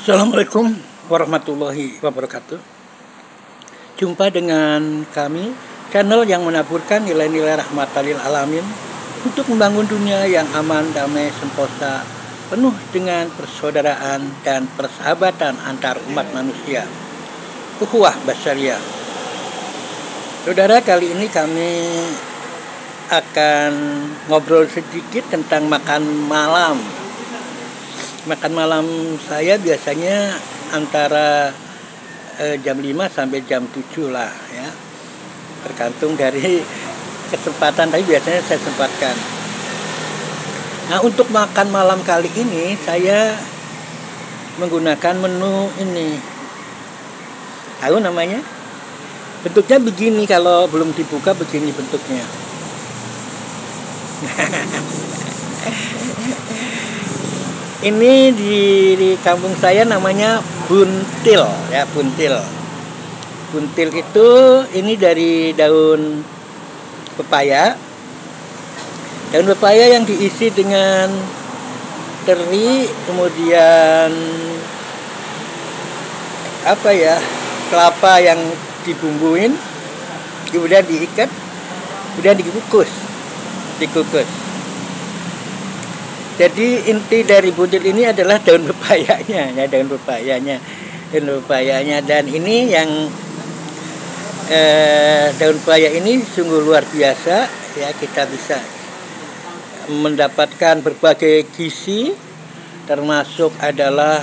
Assalamualaikum warahmatullahi wabarakatuh. Jumpa dengan kami, channel yang menaburkan nilai-nilai rahmatan lil alamin untuk membangun dunia yang aman, damai, sentosa, penuh dengan persaudaraan dan persahabatan antar umat manusia. Ukhuwah Basyariah. Saudara, kali ini kami akan ngobrol sedikit tentang makan malam. Makan malam saya biasanya antara jam 5 sampai jam 7 lah ya. Tergantung dari kesempatan, tapi biasanya saya sempatkan. Nah, untuk makan malam kali ini saya menggunakan menu ini. Tahu namanya? Bentuknya begini, kalau belum dibuka begini bentuknya. Ini di kampung saya namanya buntil ya, buntil. Buntil itu ini dari daun pepaya. Daun pepaya yang diisi dengan teri, kemudian kelapa yang dibumbuin, kemudian diikat, kemudian dikukus. Jadi inti dari buntil ini adalah daun pepayanya, dan ini yang daun pepaya ini sungguh luar biasa ya. Kita bisa mendapatkan berbagai gizi, termasuk adalah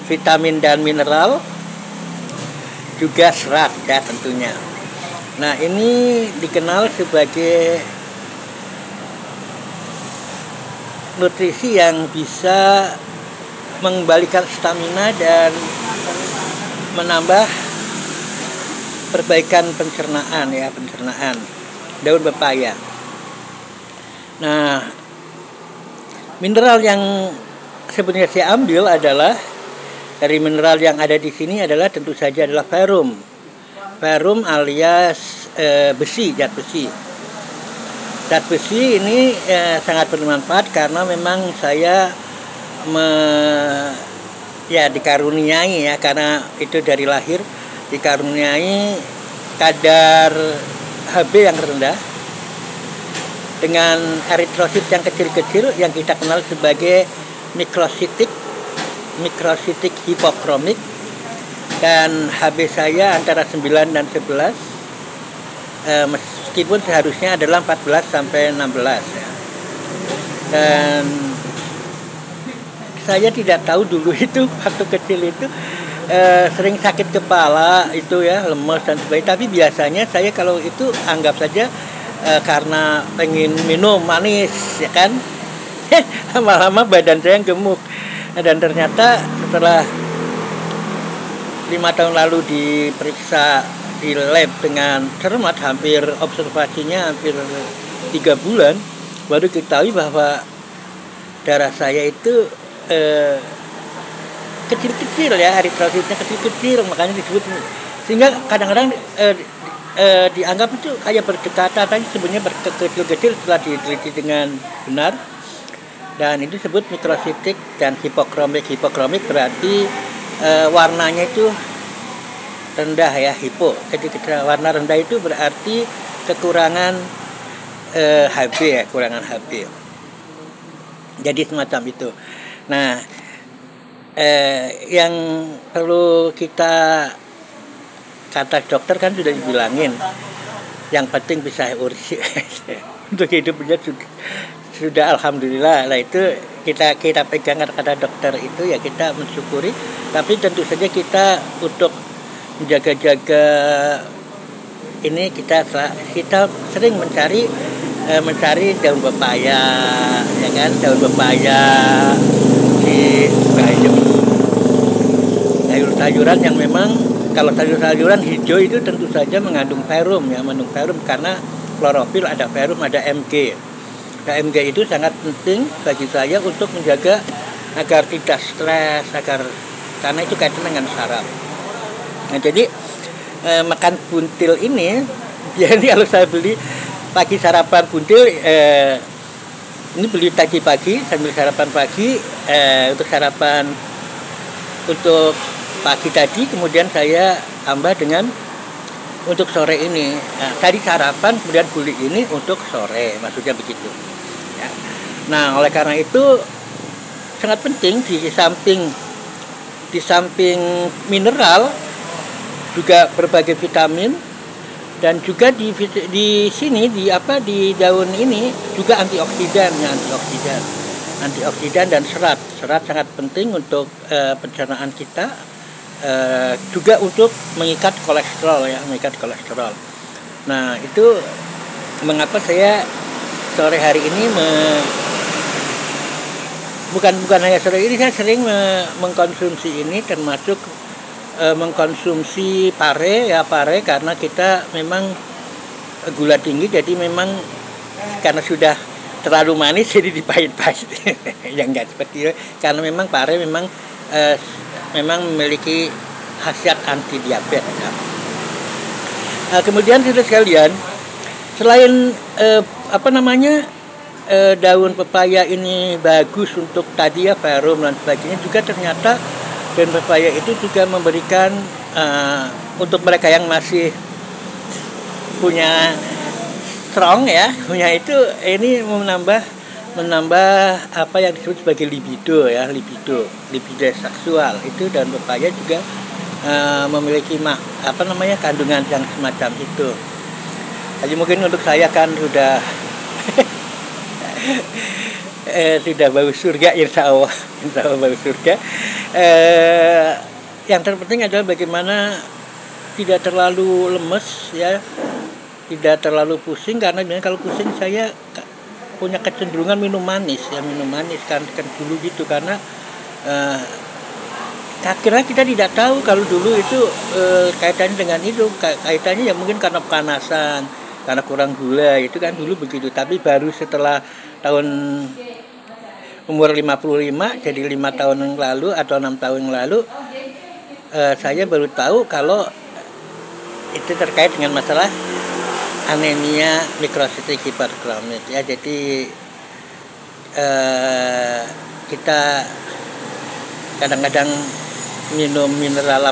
vitamin dan mineral, juga serat ya tentunya. Nah, ini dikenal sebagai nutrisi yang bisa mengembalikan stamina dan menambah perbaikan pencernaan daun pepaya. Nah, mineral yang sebenarnya saya ambil adalah dari mineral yang ada di sini adalah tentu saja adalah ferrum alias zat besi. Zat besi ini sangat bermanfaat karena memang saya dikaruniai ya, karena itu dari lahir dikaruniai kadar Hb yang rendah dengan eritrosit yang kecil-kecil yang kita kenal sebagai mikrositik hipokromik, dan Hb saya antara 9 dan 11, meskipun seharusnya adalah 14 sampai 16 ya. Dan saya tidak tahu dulu itu waktu kecil itu sering sakit kepala itu ya, lemes dan sebagainya. Tapi biasanya saya kalau itu anggap saja karena pengen minum manis ya kan. Lama-lama badan saya gemuk. Dan ternyata setelah 5 tahun lalu diperiksa di lab dengan cermat, hampir observasinya hampir 3 bulan, baru ketahui bahwa darah saya itu kecil-kecil ya, eritrositnya kecil-kecil, makanya disebut, sehingga kadang-kadang dianggap itu kayak berdekatan, tapi sebenarnya berkecil-kecil setelah diteliti dengan benar. Dan itu disebut mikrositik dan hipokromik. Hipokromik berarti warnanya itu rendah ya, hipo. Jadi warna rendah itu berarti kekurangan Hb ya, kekurangan Hb. Jadi semacam itu. Nah, yang perlu kita, kata dokter kan sudah dibilangin, yang penting bisa urus untuk hidupnya sudah alhamdulillah. Lah itu kita pegang kata dokter itu ya, kita mensyukuri. Tapi tentu saja kita untuk menjaga-jaga ini kita sering mencari daun pepaya ya kan, daun pepaya di bayam, sayur-sayuran yang memang, kalau sayur-sayuran hijau itu tentu saja mengandung ferrum karena klorofil, ada ferrum, ada Mg. Nah, Mg itu sangat penting bagi saya untuk menjaga agar tidak stres, karena itu kaitan dengan saraf. Nah, jadi makan buntil ini, ya ini kalau saya beli pagi sarapan buntil, ini beli tadi pagi sambil sarapan pagi, untuk sarapan untuk pagi tadi, kemudian saya tambah dengan untuk sore ini. Nah, tadi sarapan, kemudian guli ini untuk sore, maksudnya begitu. Ya. Nah, oleh karena itu sangat penting di samping mineral juga berbagai vitamin, dan juga di sini di daun ini juga antioksidan dan serat sangat penting untuk pencernaan kita, juga untuk mengikat kolesterol. Nah, itu mengapa saya sore hari ini bukan hanya sore ini, saya sering mengkonsumsi ini, termasuk mengkonsumsi pare karena kita memang gula tinggi, jadi memang karena sudah terlalu manis jadi dipahit-pahit. Ya enggak seperti itu, karena memang pare memang memiliki khasiat anti diabetes. Kemudian saudara sekalian, selain daun pepaya ini bagus untuk tadi ya, verum dan sebagainya, juga ternyata daun pepaya itu juga memberikan untuk mereka yang masih punya strong ya, ini menambah apa yang disebut sebagai libido seksual. Itu daun pepaya juga memiliki kandungan yang semacam itu. Jadi mungkin untuk saya kan sudah sudah bau surga, insya Allah bau surga. Yang terpenting adalah bagaimana tidak terlalu lemes ya, tidak terlalu pusing, karena kalau pusing saya punya kecenderungan minum manis kan dulu gitu, karena akhirnya kita tidak tahu kalau dulu itu kaitannya dengan itu, kaitannya ya mungkin karena pemanasan, karena kurang gula, itu kan dulu begitu. Tapi baru setelah tahun umur 55, jadi 5 tahun yang lalu atau 6 tahun yang lalu, saya baru tahu kalau itu terkait dengan masalah anemia mikrositik hiperkromik ya. Jadi kita kadang-kadang minum mineral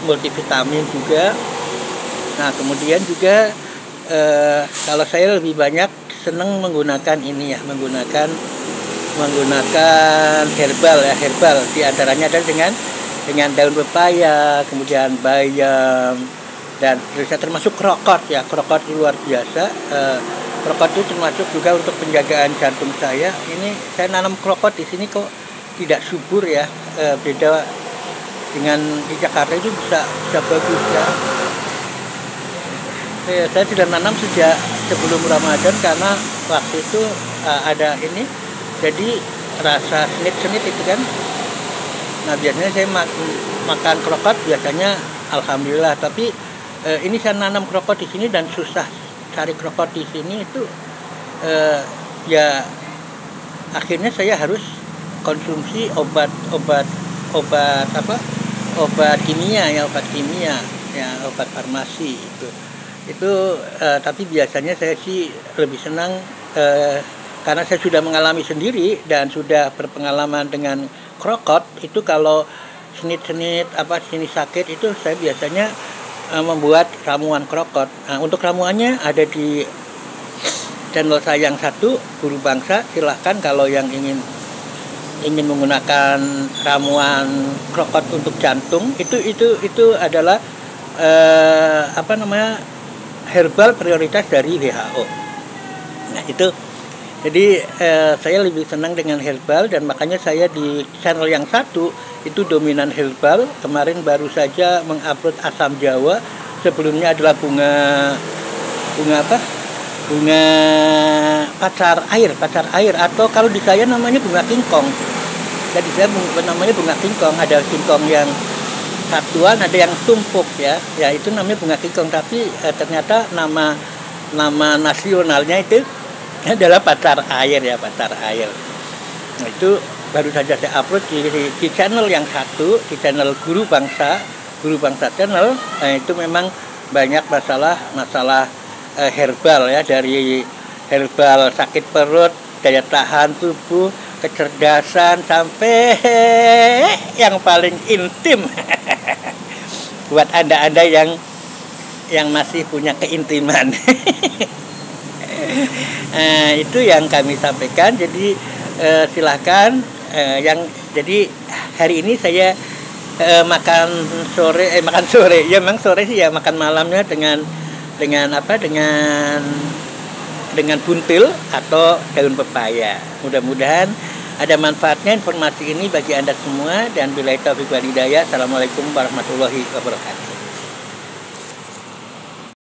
multivitamin juga. Nah, kemudian juga kalau saya lebih banyak senang menggunakan ini ya, menggunakan herbal. Di antaranya ada dengan daun pepaya, kemudian bayam, dan termasuk krokot ya. Krokot itu luar biasa. Krokot itu termasuk juga untuk penjagaan jantung saya. Ini saya nanam krokot di sini kok tidak subur ya. Beda dengan di Jakarta itu bisa bagus ya. Saya sudah nanam sejak sebelum Ramadan, karena waktu itu ada ini, jadi rasa senit itu kan. Nah, biasanya saya makan krokot biasanya alhamdulillah, tapi ini saya nanam krokot di sini dan susah cari krokot di sini itu, ya akhirnya saya harus konsumsi obat kimia ya, obat farmasi itu. Tapi biasanya saya sih lebih senang karena saya sudah mengalami sendiri dan sudah berpengalaman dengan krokot itu. Kalau senit sakit itu saya biasanya membuat ramuan krokot. Nah, untuk ramuannya ada di channel saya yang satu, Guru Bangsa. Silahkan kalau yang ingin menggunakan ramuan krokot untuk jantung, itu adalah herbal prioritas dari WHO. Nah, itu jadi saya lebih senang dengan herbal, dan makanya saya di channel yang satu itu dominan herbal. Kemarin baru saja mengupload asam jawa, sebelumnya adalah bunga pacar air, atau kalau di saya namanya bunga kingkong. Jadi saya namanya bunga kingkong. Ada kingkong yang satuan, ada yang tumpuk ya itu namanya bunga kingkong. Tapi ternyata nama nasionalnya itu adalah pacar air. Nah, itu baru saja saya upload di channel yang satu, di channel Guru Bangsa channel. Nah, itu memang banyak masalah herbal ya, dari herbal sakit perut, daya tahan tubuh, kecerdasan sampai yang paling intim. Buat Anda-anda yang masih punya keintiman. Itu yang kami sampaikan. Jadi silahkan jadi hari ini saya makan sore ya, memang sore sih ya, makan malamnya dengan buntil atau daun pepaya. Mudah-mudahan ada manfaatnya informasi ini bagi Anda semua, dan billahi taufiq wal hidayah. Assalamualaikum warahmatullahi wabarakatuh.